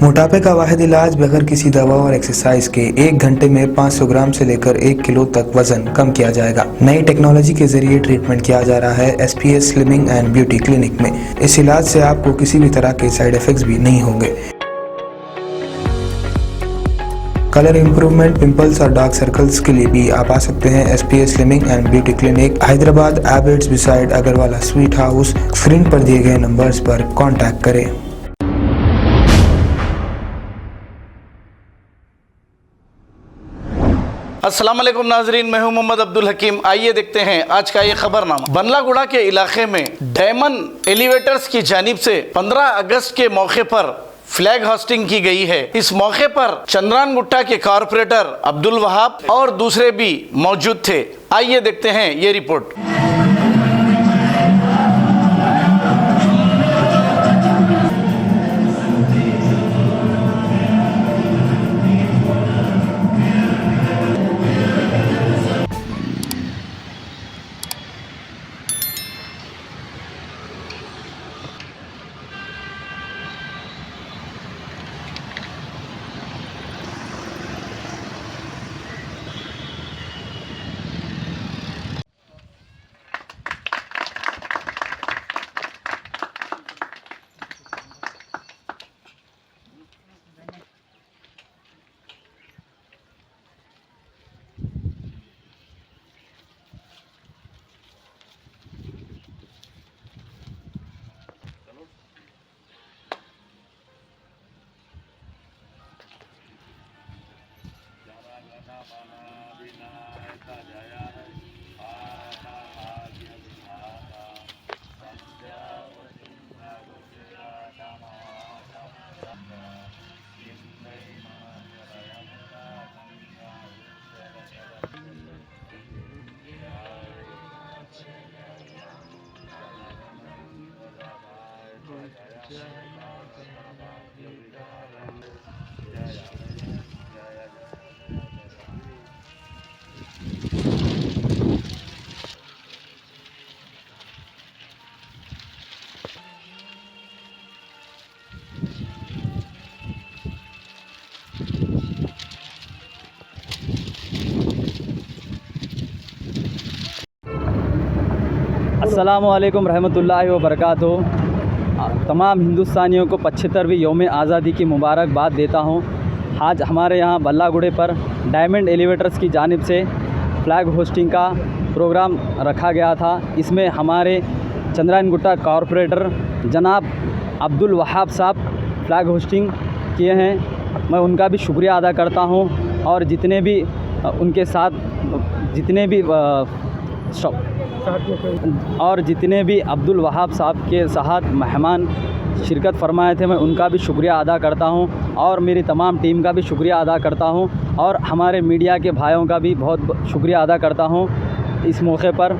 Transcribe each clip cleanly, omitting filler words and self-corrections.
मोटापे का वाहिद इलाज बगैर किसी दवा और एक्सरसाइज के 1 घंटे में 500 ग्राम से लेकर 1 किलो तक वजन कम किया जाएगा। नई टेक्नोलॉजी के जरिए ट्रीटमेंट किया जा रहा है SPS slimming and beauty clinic में। इस इलाज से आपको किसी भी तरह के साइड इफेक्ट्स भी नहीं होंगे। कलर इंप्रूवमेंट, पिंपल्स और डार्क सर्कल्स के लिए भी आप आ सकते हैं SPS slimming and beauty clinic, Hyderabad, Abids beside Agarwala sweet house. Screen पर दिए गए नंबर्स पर कॉन्टैक्ट करें। अस्सलाम वालेकुम नाजरीन, मैं हूं मोहम्मद अब्दुल हकीम। आइए देखते हैं आज का ये खबरनामा। बल्लागुड़ा के इलाके में डायमंड एलिवेटर्स की जानिब से 15 अगस्त के मौके पर फ्लैग होस्टिंग की गई है। इस मौके पर चंद्रानगुट्टा के कारपोरेटर अब्दुल वहाब और दूसरे भी मौजूद थे। आइए देखते हैं ये रिपोर्ट। अस्सलामुअलैकुम रहमतुल्लाहि व बरकातुहू। तमाम हिंदुस्तानियों को 75वीं यौम आज़ादी की मुबारकबाद देता हूँ। आज हमारे यहाँ बल्लागुड़े पर डायमंड एलिवेटर्स की जानिब से फ्लैग होस्टिंग का प्रोग्राम रखा गया था। इसमें हमारे चंद्रानगुट्टा कॉरपोरेटर जनाब अब्दुल वहाब साहब फ्लैग होस्टिंग किए हैं। मैं उनका भी शुक्रिया अदा करता हूँ और जितने भी उनके साथ जितने भी अब्दुल वहाब साहब के साथ मेहमान शिरकत फरमाए थे, मैं उनका भी शुक्रिया अदा करता हूं और मेरी तमाम टीम का भी शुक्रिया अदा करता हूं और हमारे मीडिया के भाइयों का भी बहुत शुक्रिया अदा करता हूं इस मौके पर।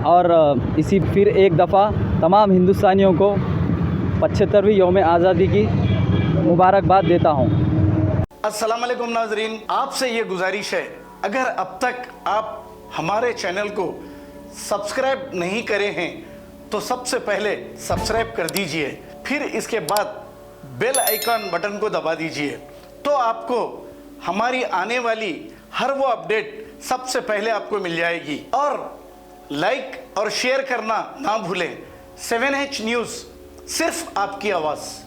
और इसी फिर एक दफ़ा तमाम हिंदुस्तानियों को 75वीं यौम आज़ादी की मुबारकबाद देता हूं। अस्सलाम वालेकुम नाजरीन, आपसे ये गुजारिश है, अगर अब तक आप हमारे चैनल को सब्सक्राइब नहीं करे हैं तो सबसे पहले सब्सक्राइब कर दीजिए, फिर इसके बाद बेल आइकन बटन को दबा दीजिए, तो आपको हमारी आने वाली हर वो अपडेट सबसे पहले आपको मिल जाएगी। और लाइक और शेयर करना ना भूलें। 7H न्यूज़, सिर्फ आपकी आवाज़।